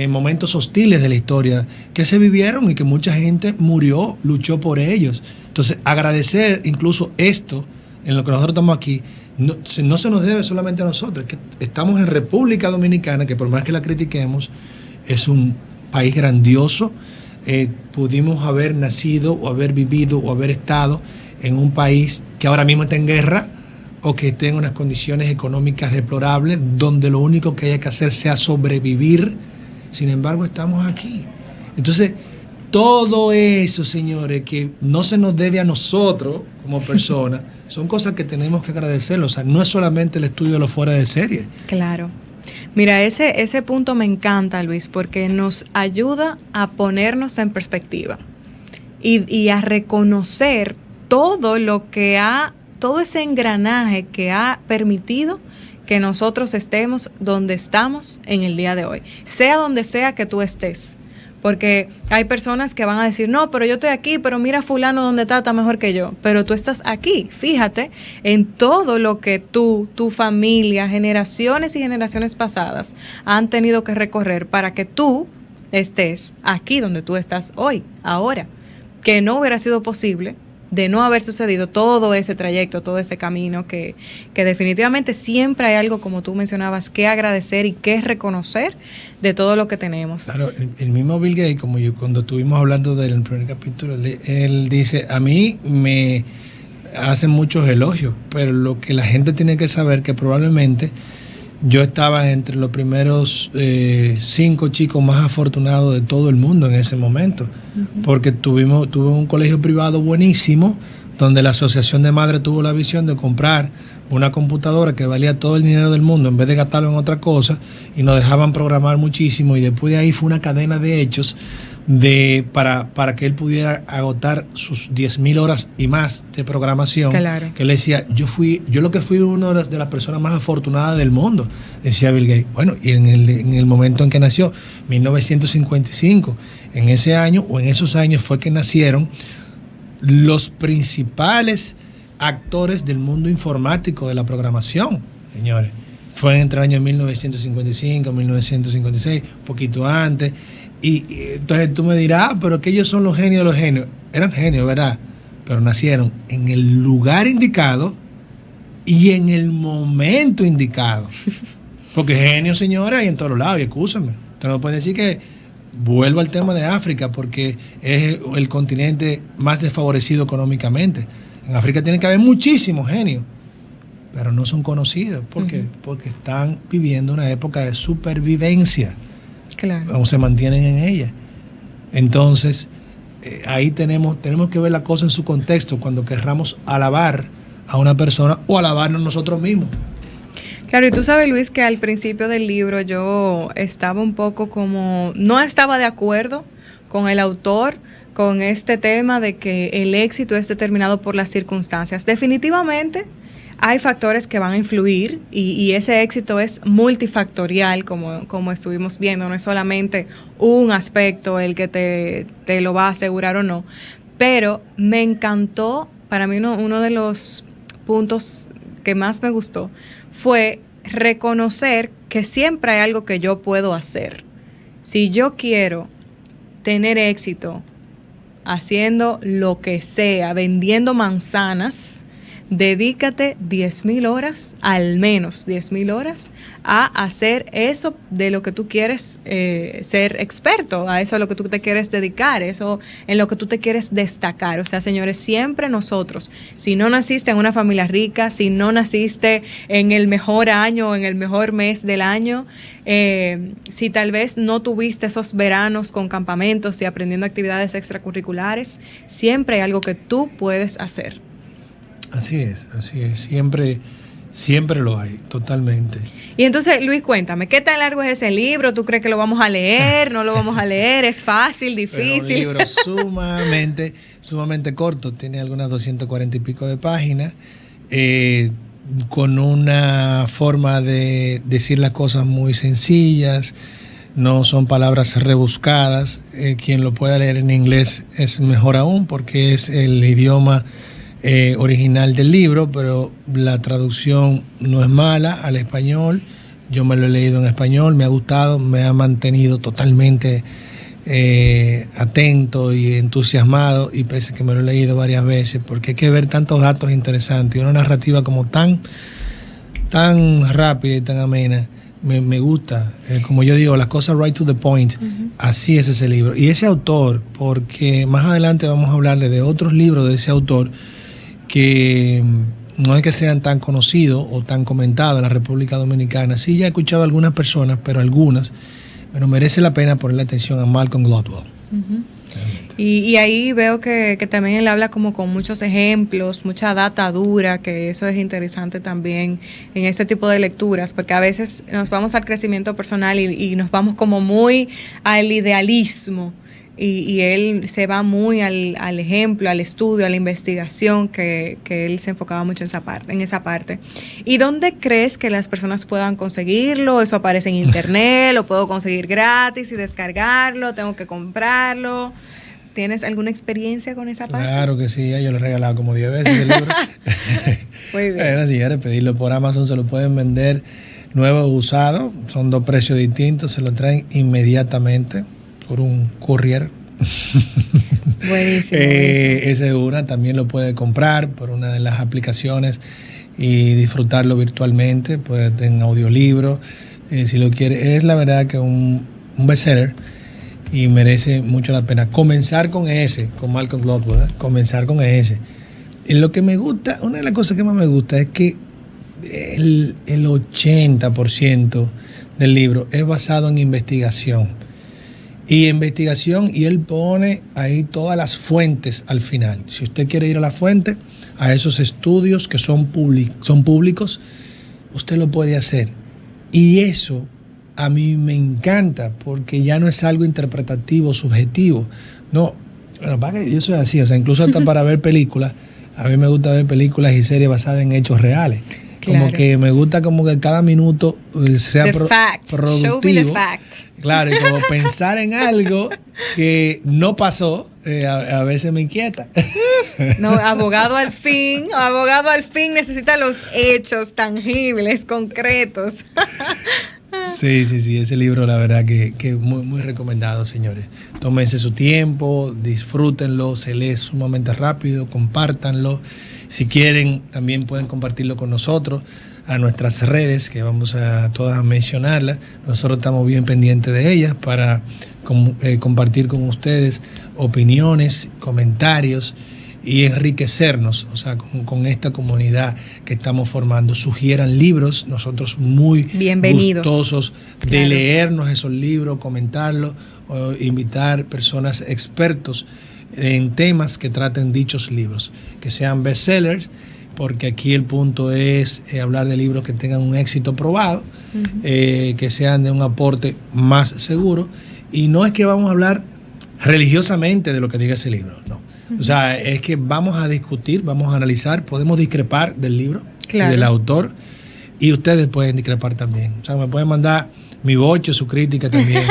Momentos hostiles de la historia que se vivieron y que mucha gente murió, luchó por ellos. Entonces, agradecer incluso esto, en lo que nosotros estamos aquí, no se nos debe solamente a nosotros, es que estamos en República Dominicana, que por más que la critiquemos, es un país grandioso. Pudimos haber nacido o haber vivido o haber estado en un país que ahora mismo está en guerra o que esté en unas condiciones económicas deplorables, donde lo único que hay que hacer sea sobrevivir. Sin embargo, estamos aquí. Entonces, todo eso, señores, que no se nos debe a nosotros como personas, son cosas que tenemos que agradecer. O sea, no es solamente el estudio de los fuera de serie. Claro. Mira, ese punto me encanta, Luis, porque nos ayuda a ponernos en perspectiva y a reconocer todo ese engranaje que ha permitido que nosotros estemos donde estamos en el día de hoy, sea donde sea que tú estés. Porque hay personas que van a decir, no, pero yo estoy aquí, pero mira fulano donde está mejor que yo. Pero tú estás aquí, fíjate en todo lo que tu familia, generaciones y generaciones pasadas han tenido que recorrer para que tú estés aquí donde tú estás hoy, ahora. Que no hubiera sido posible de no haber sucedido todo ese trayecto, todo ese camino, que definitivamente siempre hay algo, como tú mencionabas, que agradecer y que reconocer de todo lo que tenemos. Claro, el mismo Bill Gates, como yo cuando estuvimos hablando del primer capítulo, él dice, a mí me hacen muchos elogios, pero lo que la gente tiene que saber que probablemente yo estaba entre los primeros 5 chicos más afortunados de todo el mundo en ese momento, porque tuve un colegio privado buenísimo, donde la Asociación de Madres tuvo la visión de comprar una computadora que valía todo el dinero del mundo en vez de gastarlo en otra cosa, y nos dejaban programar muchísimo, y después de ahí fue una cadena de hechos para que él pudiera agotar sus 10,000 horas y más de programación. Claro. Que él decía, yo lo que fui una de las personas más afortunadas del mundo, decía Bill Gates. Bueno, y en el momento en que nació, 1955, en ese año o en esos años fue que nacieron los principales actores del mundo informático de la programación, señores. Fue entre el año 1955, 1956, un poquito antes. Y entonces tú me dirás, pero que ellos son los genios de los genios. Eran genios, ¿verdad? Pero nacieron en el lugar indicado y en el momento indicado. Porque genios, señores, hay en todos lados, y excúsenme. Usted no puede decir que Vuelvo al tema de África porque es el continente más desfavorecido económicamente. En África tiene que haber muchísimos genios, pero no son conocidos. ¿Por qué? Porque están viviendo una época de supervivencia. Claro. O se mantienen en ella. Entonces, ahí tenemos que ver la cosa en su contexto cuando querramos alabar a una persona o alabarnos nosotros mismos. Claro, y tú sabes, Luis, que al principio del libro yo estaba un poco como, no estaba de acuerdo con el autor, con este tema de que el éxito es determinado por las circunstancias. Definitivamente hay factores que van a influir y ese éxito es multifactorial, como estuvimos viendo, no es solamente un aspecto el que te lo va a asegurar o no. Pero me encantó, para mí uno de los puntos que más me gustó fue reconocer que siempre hay algo que yo puedo hacer. Si yo quiero tener éxito haciendo lo que sea, vendiendo manzanas, dedícate 10,000 horas, al menos 10,000 horas, a hacer eso de lo que tú quieres ser experto, a eso a lo que tú te quieres dedicar, eso en lo que tú te quieres destacar. O sea, señores, siempre nosotros, si no naciste en una familia rica, si no naciste en el mejor año, en el mejor mes del año, si tal vez no tuviste esos veranos con campamentos y aprendiendo actividades extracurriculares, siempre hay algo que tú puedes hacer. Así es, siempre lo hay, totalmente. Y entonces, Luis, cuéntame, ¿qué tan largo es ese libro? ¿Tú crees que lo vamos a leer? ¿No lo vamos a leer? ¿Es fácil, difícil? Es un libro sumamente corto, tiene algunas 240 y pico de páginas, con una forma de decir las cosas muy sencillas, no son palabras rebuscadas. Quien lo pueda leer en inglés es mejor aún porque es el idioma original del libro, pero la traducción no es mala al español. Yo me lo he leído en español, me ha gustado, me ha mantenido totalmente atento y entusiasmado, y pese a que me lo he leído varias veces, porque hay que ver tantos datos interesantes y una narrativa como tan rápida y tan amena. Me gusta, como yo digo, las cosas right to the point. Así es ese libro. Y ese autor, porque más adelante vamos a hablarle de otros libros de ese autor que no es que sean tan conocidos o tan comentados en la República Dominicana. Sí, ya he escuchado a algunas personas, pero merece la pena ponerle atención a Malcolm Gladwell. Y ahí veo que también él habla como con muchos ejemplos, mucha data dura, que eso es interesante también en este tipo de lecturas, porque a veces nos vamos al crecimiento personal y nos vamos como muy al idealismo. Y él se va muy al ejemplo, al estudio, a la investigación, que él se enfocaba mucho en esa parte. ¿Y dónde crees que las personas puedan conseguirlo? ¿Eso aparece en internet? ¿Lo puedo conseguir gratis y descargarlo? ¿Tengo que comprarlo? ¿Tienes alguna experiencia con esa parte? Claro que sí, yo lo he regalado como 10 veces el libro. Muy bien. Bueno, si quieres pedirlo por Amazon, se lo pueden vender nuevo o usado. Son dos precios distintos, se lo traen inmediatamente por un courier. Buenísimo. Esa es una, también lo puede comprar por una de las aplicaciones y disfrutarlo virtualmente, pues en audiolibro, si lo quiere. Es la verdad que un bestseller y merece mucho la pena comenzar con Malcolm Gladwell, comenzar con ese. Y lo que me gusta, una de las cosas que más me gusta es que el 80% del libro es basado en investigación. Y él pone ahí todas las fuentes al final. Si usted quiere ir a la fuente, a esos estudios que son públicos, usted lo puede hacer. Y eso a mí me encanta, porque ya no es algo interpretativo, subjetivo. No, bueno, para que yo soy así, o sea, incluso hasta para ver películas, a mí me gusta ver películas y series basadas en hechos reales. Claro. Como que me gusta como que cada minuto sea productivo. Show me the fact. Claro, y como pensar en algo que no pasó, a veces me inquieta. No, abogado al fin necesita los hechos tangibles, concretos. Sí, ese libro la verdad que muy, muy recomendado, señores. Tómense su tiempo, disfrútenlo, se lee sumamente rápido, compártanlo. Si quieren, también pueden compartirlo con nosotros a nuestras redes, que vamos a todas mencionarlas. Nosotros estamos bien pendientes de ellas para compartir con ustedes opiniones, comentarios y enriquecernos, o sea, con esta comunidad que estamos formando. Sugieran libros, nosotros muy bienvenidos, gustosos de leernos esos libros, comentarlos, o invitar personas expertos en temas que traten dichos libros, que sean bestsellers, porque aquí el punto es hablar de libros que tengan un éxito probado, que sean de un aporte más seguro, y no es que vamos a hablar religiosamente de lo que diga ese libro, no. O sea, es que vamos a discutir, vamos a analizar, podemos discrepar del libro, claro, y del autor, y ustedes pueden discrepar también. O sea, me pueden mandar mi boche, su crítica también.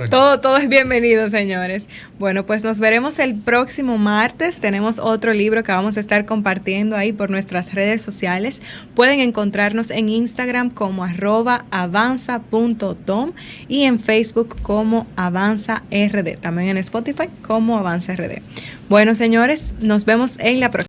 Todo es bienvenido, señores. Bueno, pues nos veremos el próximo martes. Tenemos otro libro que vamos a estar compartiendo ahí por nuestras redes sociales. Pueden encontrarnos en Instagram como @avanza.tom y en Facebook como AvanzaRD. También en Spotify como AvanzaRD. Bueno, señores, nos vemos en la próxima.